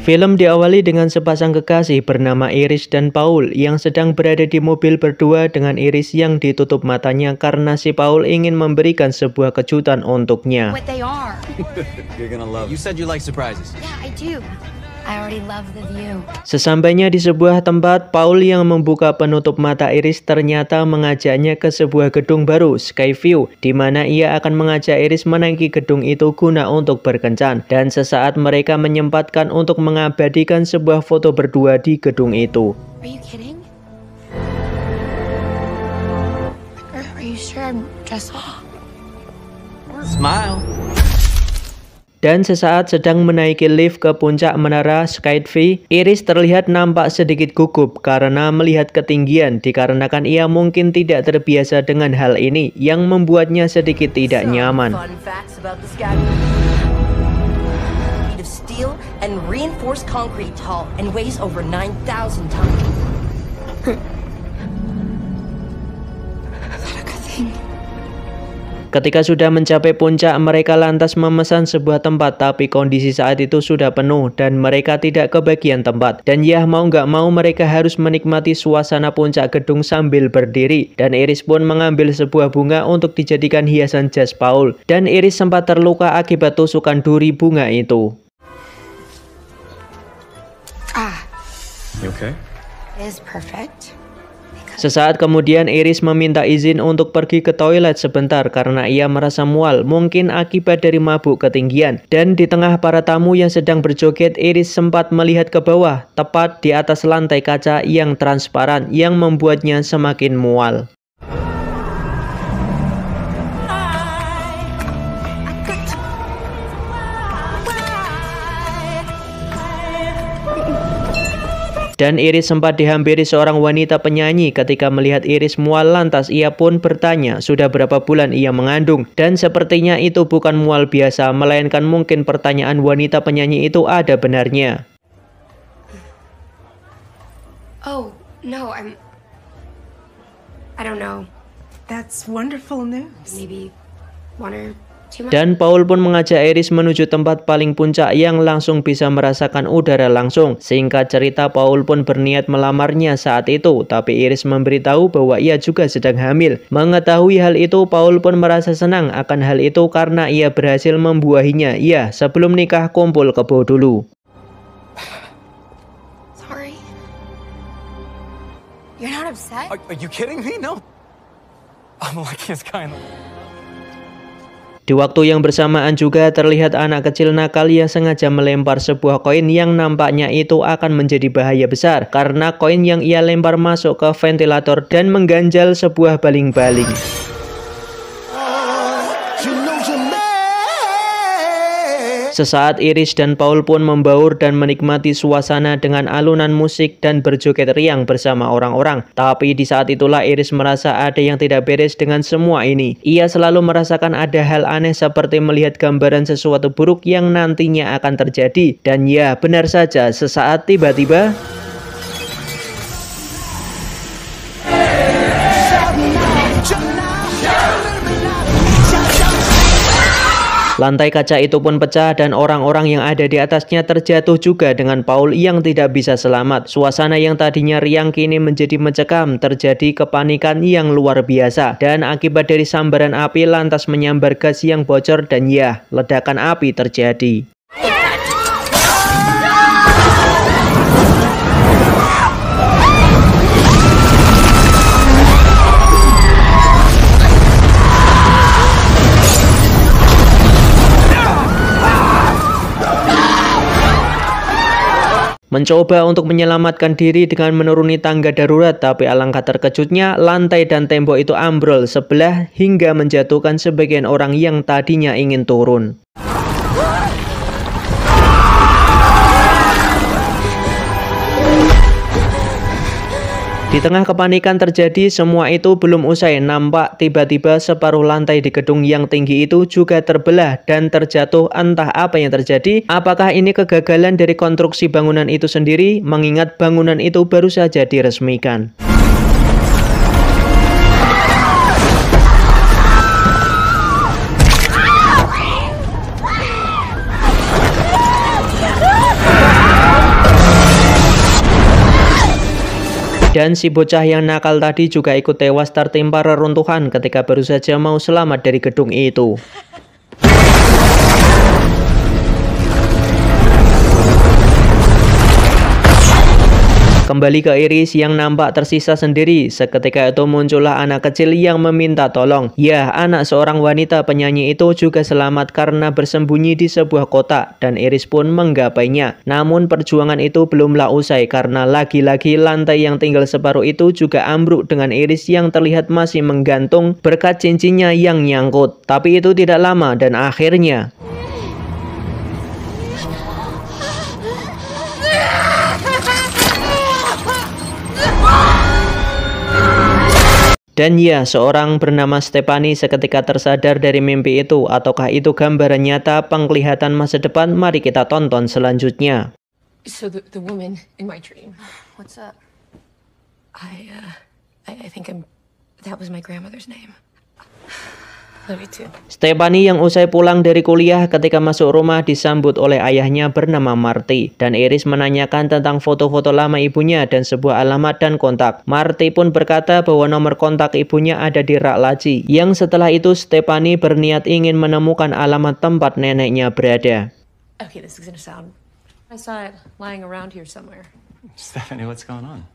Film diawali dengan sepasang kekasih bernama Iris dan Paul yang sedang berada di mobil berdua dengan Iris yang ditutup matanya karena si Paul ingin memberikan sebuah kejutan untuknya. What they are. You're gonna love. You said you like surprises. Yeah, I do. I already love the view. Sesampainya di sebuah tempat, Paul yang membuka penutup mata Iris ternyata mengajaknya ke sebuah gedung baru, Skyview, di mana ia akan mengajak Iris menaiki gedung itu guna untuk berkencan. Dan sesaat mereka menyempatkan untuk mengabadikan sebuah foto berdua di gedung itu. Are you kidding? Are you sure I'm dressed well? Smile. Dan sesaat sedang menaiki lift ke puncak menara Skyview, Iris terlihat nampak sedikit gugup karena melihat ketinggian dikarenakan ia mungkin tidak terbiasa dengan hal ini yang membuatnya sedikit tidak nyaman. Steel and reinforced concrete tall and weighs over 9,000 tons. Ketika sudah mencapai puncak, mereka lantas memesan sebuah tempat, tapi kondisi saat itu sudah penuh dan mereka tidak kebagian tempat. Dan ya mau nggak mau mereka harus menikmati suasana puncak gedung sambil berdiri. Dan Iris pun mengambil sebuah bunga untuk dijadikan hiasan jas Paul. Dan Iris sempat terluka akibat tusukan duri bunga itu. You okay? It is perfect. Sesaat kemudian Iris meminta izin untuk pergi ke toilet sebentar karena ia merasa mual, mungkin akibat dari mabuk ketinggian. Dan di tengah para tamu yang sedang berjoget, Iris sempat melihat ke bawah, tepat di atas lantai kaca yang transparan yang membuatnya semakin mual. Dan Iris sempat dihampiri seorang wanita penyanyi. Ketika melihat Iris mual, lantas ia pun bertanya sudah berapa bulan ia mengandung. Dan sepertinya itu bukan mual biasa, melainkan mungkin pertanyaan wanita penyanyi itu ada benarnya. Oh, no, I don't know. That's wonderful news. Maybe one or two months. Dan Paul pun mengajak Iris menuju tempat paling puncak yang langsung bisa merasakan udara langsung. Singkat cerita, Paul pun berniat melamarnya saat itu, tapi Iris memberitahu bahwa ia juga sedang hamil. Mengetahui hal itu, Paul pun merasa senang akan hal itu karena ia berhasil membuahinya. Ya, sebelum nikah kumpul kebo dulu. Sorry. You're not upset? Are you kidding me? No. I'm like his kind of. Di waktu yang bersamaan juga terlihat anak kecil nakal yang sengaja melempar sebuah koin yang nampaknya itu akan menjadi bahaya besar karena koin yang ia lempar masuk ke ventilator dan mengganjal sebuah baling-baling. Sesaat Iris dan Paul pun membaur dan menikmati suasana dengan alunan musik dan berjoget riang bersama orang-orang. Tapi di saat itulah Iris merasa ada yang tidak beres dengan semua ini. Ia selalu merasakan ada hal aneh seperti melihat gambaran sesuatu buruk yang nantinya akan terjadi. Dan ya, benar saja, sesaat tiba-tiba lantai kaca itu pun pecah dan orang-orang yang ada di atasnya terjatuh juga dengan Paul yang tidak bisa selamat. Suasana yang tadinya riang kini menjadi mencekam, terjadi kepanikan yang luar biasa. Dan akibat dari sambaran api lantas menyambar gas yang bocor dan ya, ledakan api terjadi. Mencoba untuk menyelamatkan diri dengan menuruni tangga darurat, tapi alangkah terkejutnya lantai dan tembok itu ambrol sebelah hingga menjatuhkan sebagian orang yang tadinya ingin turun. Di tengah kepanikan terjadi, semua itu belum usai. Nampak tiba-tiba separuh lantai di gedung yang tinggi itu juga terbelah dan terjatuh. Entah apa yang terjadi. Apakah ini kegagalan dari konstruksi bangunan itu sendiri? Mengingat bangunan itu baru saja diresmikan. Dan si bocah yang nakal tadi juga ikut tewas tertimpa reruntuhan ketika baru saja mau selamat dari gedung itu. Kembali ke Iris yang nampak tersisa sendiri. Seketika itu muncullah anak kecil yang meminta tolong. Ya, anak seorang wanita penyanyi itu juga selamat karena bersembunyi di sebuah kotak dan Iris pun menggapainya. Namun perjuangan itu belumlah usai karena lagi-lagi lantai yang tinggal separuh itu juga ambruk dengan Iris yang terlihat masih menggantung berkat cincinnya yang nyangkut. Tapi itu tidak lama dan akhirnya dan ya, seorang bernama Stephanie seketika tersadar dari mimpi itu. Ataukah itu gambaran nyata penglihatan masa depan? Mari kita tonton selanjutnya. So the woman in my dream. What's up? I think that was my grandmother's name. Love you too. Stephanie yang usai pulang dari kuliah ketika masuk rumah disambut oleh ayahnya bernama Marty. Dan Iris menanyakan tentang foto-foto lama ibunya dan sebuah alamat dan kontak. Marty pun berkata bahwa nomor kontak ibunya ada di rak laci. Yang setelah itu Stephanie berniat ingin menemukan alamat tempat neneknya berada. Okay, this is gonna sound. I saw it lying around here somewhere. Stephanie, what's going on?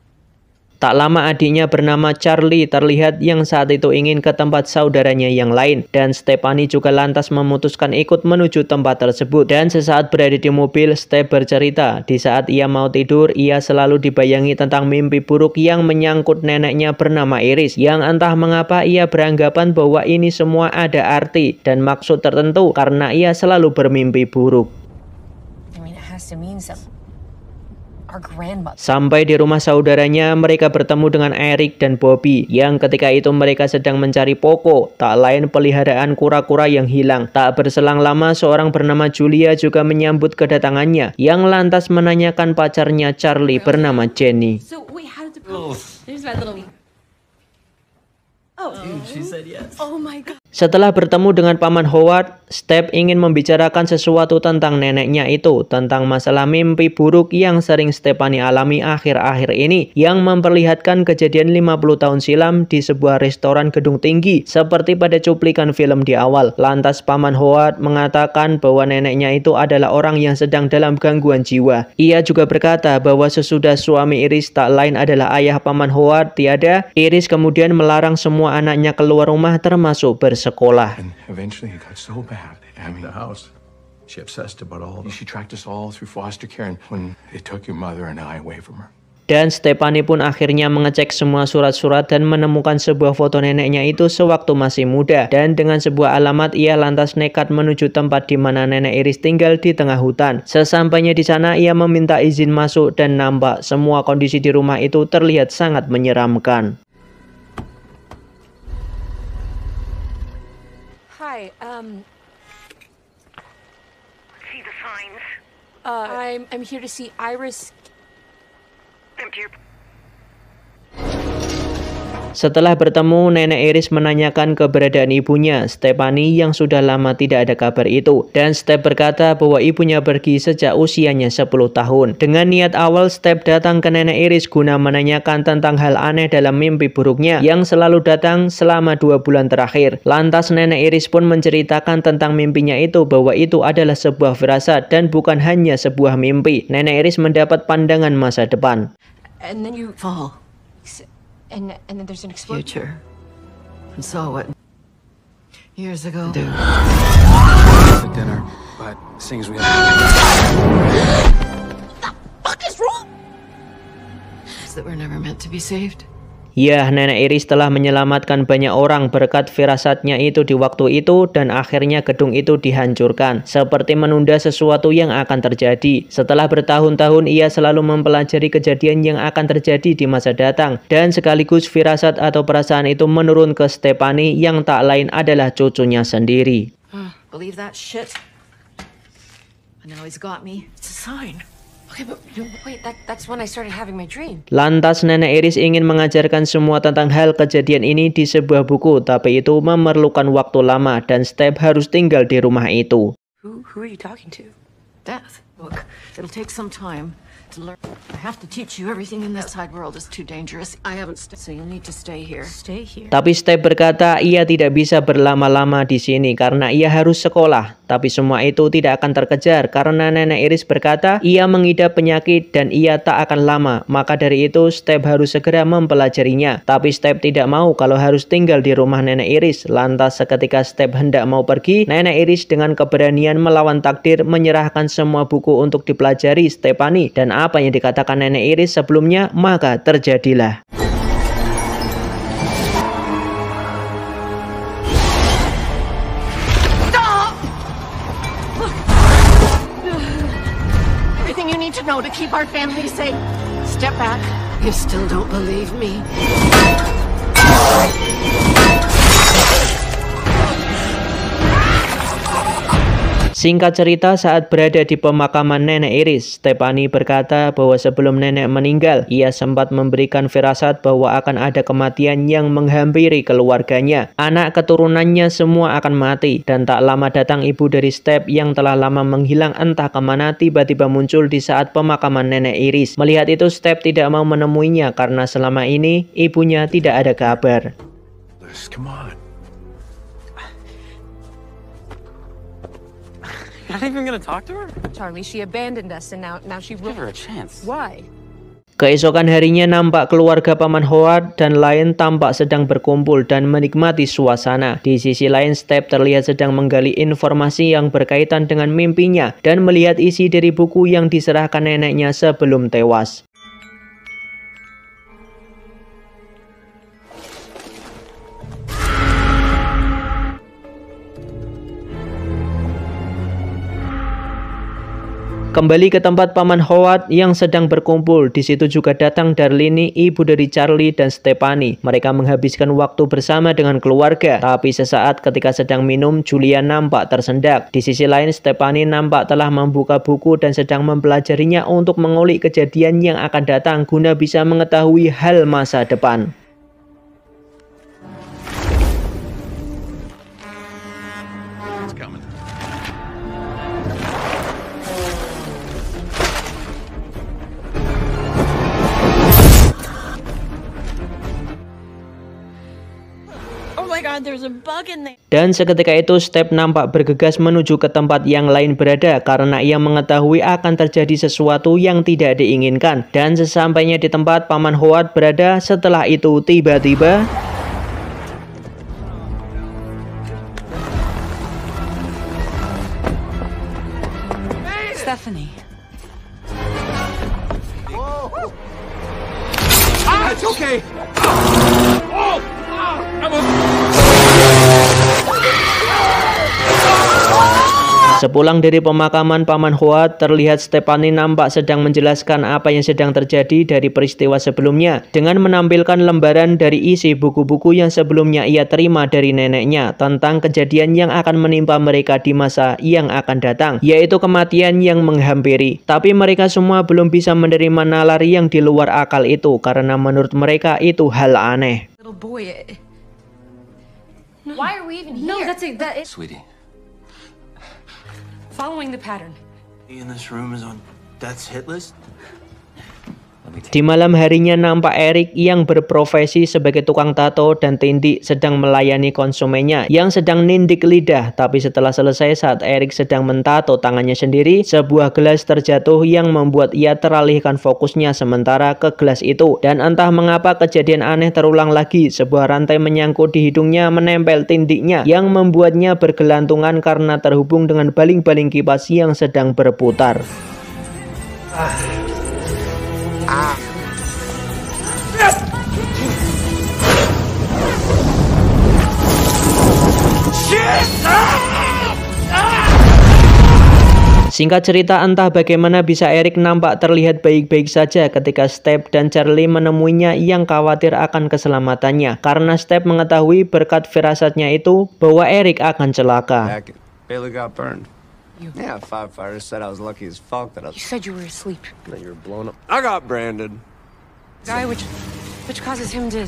Tak lama adiknya bernama Charlie terlihat yang saat itu ingin ke tempat saudaranya yang lain. Dan Stephanie juga lantas memutuskan ikut menuju tempat tersebut. Dan sesaat berada di mobil, Steph bercerita, di saat ia mau tidur, ia selalu dibayangi tentang mimpi buruk yang menyangkut neneknya bernama Iris. Yang entah mengapa ia beranggapan bahwa ini semua ada arti dan maksud tertentu karena ia selalu bermimpi buruk. I mean, it has to mean something. Sampai di rumah saudaranya, mereka bertemu dengan Eric dan Bobby, yang ketika itu mereka sedang mencari Poco, tak lain peliharaan kura-kura yang hilang. Tak berselang lama, seorang bernama Julia juga menyambut kedatangannya, yang lantas menanyakan pacarnya Charlie bernama Jenny. So wait, how did the There's my little. Oh, dude, she said yes. Oh my god. Setelah bertemu dengan Paman Howard, Steph ingin membicarakan sesuatu tentang neneknya itu, tentang masalah mimpi buruk yang sering Stephanie alami akhir-akhir ini, yang memperlihatkan kejadian 50 tahun silam di sebuah restoran gedung tinggi, seperti pada cuplikan film di awal. Lantas Paman Howard mengatakan bahwa neneknya itu adalah orang yang sedang dalam gangguan jiwa. Ia juga berkata bahwa sesudah suami Iris tak lain adalah ayah Paman Howard tiada, Iris kemudian melarang semua anaknya keluar rumah termasuk bersekolah. And eventually it got so bad. I mean, the house. She obsessed about all of them. She tracked us all through foster care, and when they took your mother and I away from her. Dan Stephanie pun akhirnya mengecek semua surat-surat dan menemukan sebuah foto neneknya itu sewaktu masih muda. Dan dengan sebuah alamat, ia lantas nekat menuju tempat di mana nenek Iris tinggal di tengah hutan. Sesampainya di sana, ia meminta izin masuk dan nampak semua kondisi di rumah itu terlihat sangat menyeramkan. Hi, See the signs? I'm here to see Iris. Empty your... Setelah bertemu, nenek Iris menanyakan keberadaan ibunya, Stephanie, yang sudah lama tidak ada kabar itu. Dan Steph berkata bahwa ibunya pergi sejak usianya 10 tahun. Dengan niat awal, Steph datang ke nenek Iris guna menanyakan tentang hal aneh dalam mimpi buruknya yang selalu datang selama 2 bulan terakhir. Lantas nenek Iris pun menceritakan tentang mimpinya itu, bahwa itu adalah sebuah firasat dan bukan hanya sebuah mimpi. Nenek Iris mendapat pandangan masa depan. And then you fall. And then there's an explosion. Future. And so what? Years ago. For dinner, but seeing as we have... The fuck is wrong? Is that we're never meant to be saved? Ya, nenek Iris telah menyelamatkan banyak orang berkat firasatnya itu di waktu itu, dan akhirnya gedung itu dihancurkan, seperti menunda sesuatu yang akan terjadi. Setelah bertahun-tahun, ia selalu mempelajari kejadian yang akan terjadi di masa datang, dan sekaligus firasat atau perasaan itu menurun ke Stephanie yang tak lain adalah cucunya sendiri. Believe that shit? And now he's got me. It's a sign. Okay, but wait, that's when I started having my dream. Lantas nenek Iris ingin mengajarkan semua tentang hal kejadian ini di sebuah buku, tapi itu memerlukan waktu lama dan Steph harus tinggal di rumah itu. Who are you talking to? Death. Look, it'll take some time, to learn. I have to teach you everything in this side world is too dangerous. I haven't so you need to stay here. Stay here. Tapi Step berkata ia tidak bisa berlama-lama di sini karena ia harus sekolah. Tapi semua itu tidak akan terkejar karena Nenek Iris berkata ia mengidap penyakit dan ia tak akan lama. Maka dari itu Step harus segera mempelajarinya. Tapi Step tidak mau kalau harus tinggal di rumah Nenek Iris. Lantas seketika Step hendak mau pergi, Nenek Iris dengan keberanian melawan takdir menyerahkan semua buku untuk dipelajari Stephanie. Dan apa yang dikatakan Nenek Iris sebelumnya, maka terjadilah. Everything you need to know to keep our family safe. Step back. You still don't believe me. Singkat cerita, saat berada di pemakaman Nenek Iris, Stephanie berkata bahwa sebelum nenek meninggal, ia sempat memberikan firasat bahwa akan ada kematian yang menghampiri keluarganya. Anak keturunannya semua akan mati, dan tak lama datang ibu dari Step yang telah lama menghilang entah kemana tiba-tiba muncul di saat pemakaman Nenek Iris. Melihat itu, Step tidak mau menemuinya karena selama ini ibunya tidak ada kabar. Come on. Not even gonna talk to her? Charlie, she abandoned us and now she Give her a chance. Why? Keesokan harinya nampak keluarga Paman Howard dan lain tampak sedang berkumpul dan menikmati suasana. Di sisi lain, Step terlihat sedang menggali informasi yang berkaitan dengan mimpinya dan melihat isi dari buku yang diserahkan neneknya sebelum tewas. Kembali ke tempat Paman Howard yang sedang berkumpul. Di situ juga datang Darlene, ibu dari Charlie dan Stephanie. Mereka menghabiskan waktu bersama dengan keluarga. Tapi sesaat ketika sedang minum, Julia nampak tersendak. Di sisi lain, Stephanie nampak telah membuka buku dan sedang mempelajarinya untuk mengulik kejadian yang akan datang guna bisa mengetahui hal masa depan. Dan seketika itu Step nampak bergegas menuju ke tempat yang lain berada karena ia mengetahui akan terjadi sesuatu yang tidak diinginkan. Dan sesampainya di tempat Paman Howard berada, setelah itu tiba-tiba Stephanie. It's okay. Sepulang dari pemakaman Paman Howard, terlihat Stephanie nampak sedang menjelaskan apa yang sedang terjadi dari peristiwa sebelumnya dengan menampilkan lembaran dari isi buku-buku yang sebelumnya ia terima dari neneknya tentang kejadian yang akan menimpa mereka di masa yang akan datang, yaitu kematian yang menghampiri. Tapi mereka semua belum bisa menerima nalari yang di luar akal itu karena menurut mereka itu hal aneh. Little boy. Why are we even here? No, that's it. Sweetie. Following the pattern. In this room is on death's hit list? Di malam harinya nampak Eric yang berprofesi sebagai tukang tato dan tindik sedang melayani konsumennya yang sedang nindik lidah. Tapi setelah selesai, saat Eric sedang mentato tangannya sendiri, sebuah gelas terjatuh yang membuat ia teralihkan fokusnya sementara ke gelas itu. Dan entah mengapa kejadian aneh terulang lagi. Sebuah rantai menyangkut di hidungnya menempel tindiknya yang membuatnya bergelantungan karena terhubung dengan baling-baling kipas yang sedang berputar. Singkat cerita, entah bagaimana bisa Eric nampak terlihat baik-baik saja ketika Step dan Charlie menemuinya yang khawatir akan keselamatannya karena Step mengetahui berkat firasatnya itu bahwa Eric akan celaka. Bailey got burned. Yeah, firefighters said I was lucky as fuck that I was... You said you were asleep. That you were blown up. I got branded. Guy which causes him to,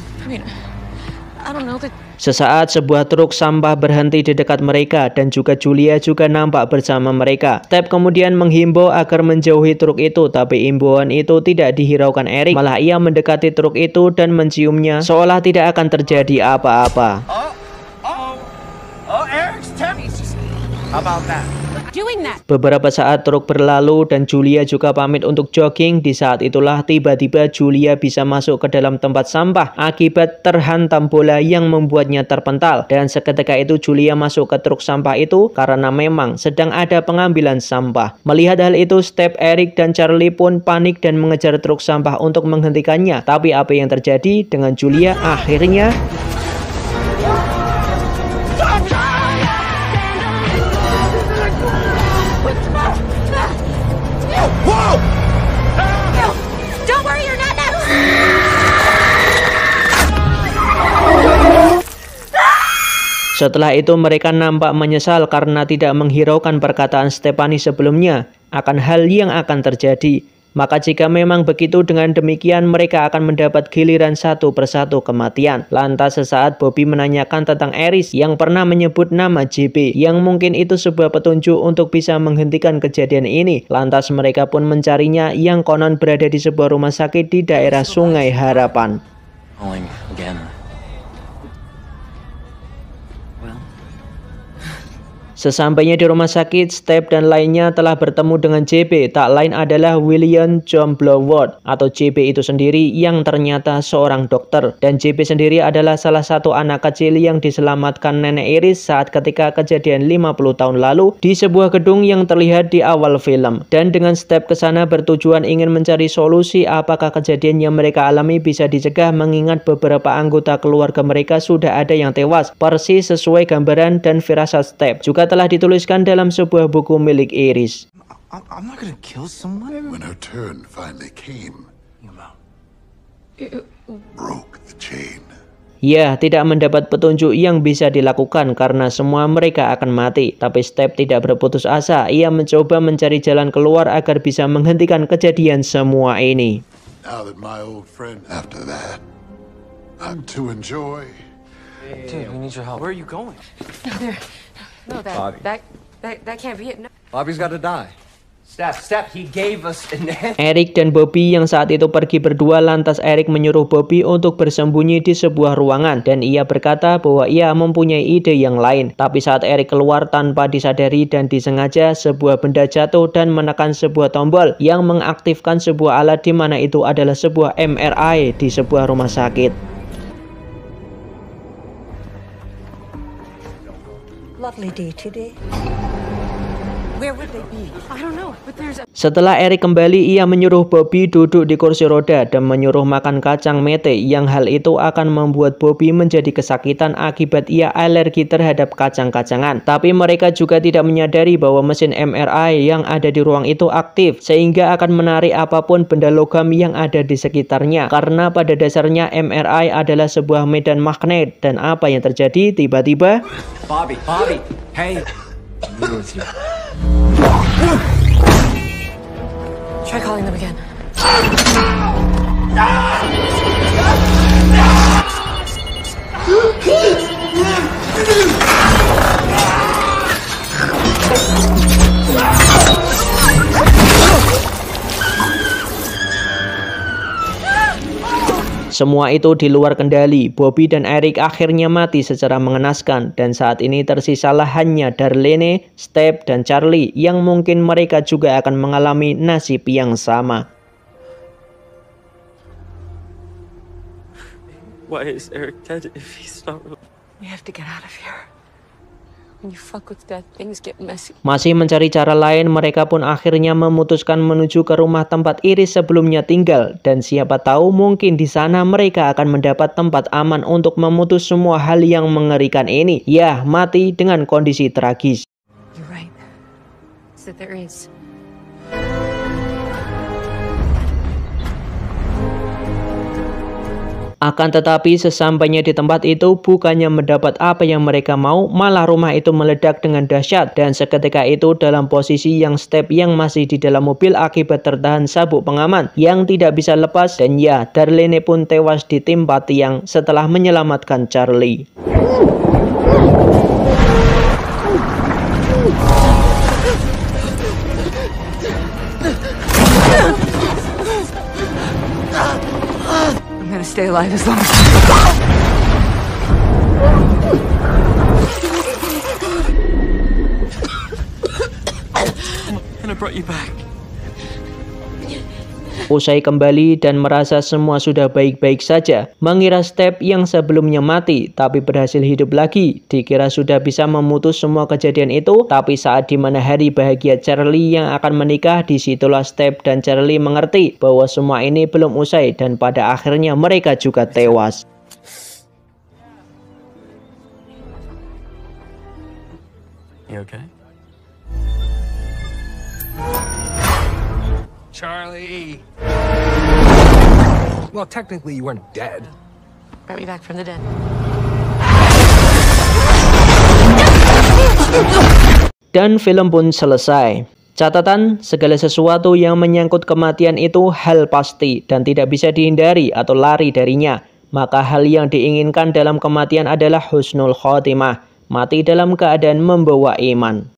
Sesaat sebuah truk sampah berhenti di dekat mereka dan juga Julia juga nampak bersama mereka. Step kemudian menghimbau agar menjauhi truk itu, tapi imbauan itu tidak dihiraukan Eric. Malah ia mendekati truk itu dan menciumnya seolah tidak akan terjadi apa-apa. Eric's tempting. How about that? Beberapa saat truk berlalu dan Julia juga pamit untuk jogging. Di saat itulah tiba-tiba Julia bisa masuk ke dalam tempat sampah akibat terhantam bola yang membuatnya terpental. Dan seketika itu Julia masuk ke truk sampah itu karena memang sedang ada pengambilan sampah. Melihat hal itu, Step, Eric, dan Charlie pun panik dan mengejar truk sampah untuk menghentikannya. Tapi apa yang terjadi dengan Julia? Akhirnya setelah itu mereka nampak menyesal karena tidak menghiraukan perkataan Stephanie sebelumnya akan hal yang akan terjadi. Maka jika memang begitu, dengan demikian mereka akan mendapat giliran satu persatu kematian. Lantas sesaat Bobby menanyakan tentang Iris yang pernah menyebut nama JB, yang mungkin itu sebuah petunjuk untuk bisa menghentikan kejadian ini. Lantas mereka pun mencarinya yang konon berada di sebuah rumah sakit di daerah Sungai Harapan. Sesampainya di rumah sakit, Step dan lainnya telah bertemu dengan JB. Tak lain adalah William John Bloward atau JB itu sendiri yang ternyata seorang dokter. Dan JB sendiri adalah salah satu anak kecil yang diselamatkan nenek Iris saat ketika kejadian 50 tahun lalu di sebuah gedung yang terlihat di awal film. Dan dengan Step ke sana bertujuan ingin mencari solusi apakah kejadian yang mereka alami bisa dicegah, mengingat beberapa anggota keluarga mereka sudah ada yang tewas, persis sesuai gambaran dan firasat Step. Juga telah dituliskan dalam sebuah buku milik Iris. I'm not gonna kill someone. When her turn finally came, broke the chain. Ya, tidak mendapat petunjuk yang bisa dilakukan karena semua mereka akan mati. Tapi Step tidak berputus asa. Ia mencoba mencari jalan keluar agar bisa menghentikan kejadian semua ini. Now that my old friend, after that, I'm to enjoy. Dude, we need your help. Where are you going? No, Bobby. that can't be it. No. Bobby's got to die. Steph, he gave us an Eric dan Bobby yang saat itu pergi berdua. Lantas Eric menyuruh Bobby untuk bersembunyi di sebuah ruangan dan ia berkata bahwa ia mempunyai ide yang lain. Tapi saat Eric keluar tanpa disadari dan disengaja, sebuah benda jatuh dan menekan sebuah tombol yang mengaktifkan sebuah alat di mana itu adalah sebuah MRI di sebuah rumah sakit. Lovely day today. Where would they be? I don't know, but there's a... Setelah Eric kembali, ia menyuruh Bobby duduk di kursi roda dan menyuruh makan kacang mete, yang hal itu akan membuat Bobby menjadi kesakitan akibat ia alergi terhadap kacang-kacangan. Tapi mereka juga tidak menyadari bahwa mesin MRI yang ada di ruang itu aktif, sehingga akan menarik apapun benda logam yang ada di sekitarnya. Karena pada dasarnya MRI adalah sebuah medan magnet. Dan apa yang terjadi? Tiba-tiba Bobby, hey. Try calling them again. semua itu di luar kendali. Bobby dan Eric akhirnya mati secara mengenaskan, dan saat ini tersisalah hanya Darlene, Step, dan Charlie yang mungkin mereka juga akan mengalami nasib yang sama. Why is Eric dead if he's not real? We have to get out of here. When you fuck with death, things get messy. Masih mencari cara lain, mereka pun akhirnya memutuskan menuju ke rumah tempat Iris sebelumnya tinggal. Dan siapa tahu mungkin di sana mereka akan mendapat tempat aman untuk memutus semua hal yang mengerikan ini. Ya, mati dengan kondisi tragis. You're right. So there is. Akan tetapi sesampainya di tempat itu bukannya mendapat apa yang mereka mau, malah rumah itu meledak dengan dahsyat dan seketika itu dalam posisi yang Step yang masih di dalam mobil akibat tertahan sabuk pengaman yang tidak bisa lepas, dan ya, Darlene pun tewas ditimpa tiang setelah menyelamatkan Charlie. I'm gonna stay alive as long as And I brought you back. Usai kembali dan merasa semua sudah baik-baik saja, mengira Step yang sebelumnya mati tapi berhasil hidup lagi, dikira sudah bisa memutus semua kejadian itu. Tapi saat dimana hari bahagia Charlie yang akan menikah, disitulah Step dan Charlie mengerti bahwa semua ini belum usai dan pada akhirnya mereka juga tewas. You okay? Charlie! Well, technically you weren't dead. brought me back from the dead. Dan film pun selesai. Catatan, segala sesuatu yang menyangkut kematian itu hal pasti dan tidak bisa dihindari atau lari darinya. Maka hal yang diinginkan dalam kematian adalah husnul khotimah, mati dalam keadaan membawa iman.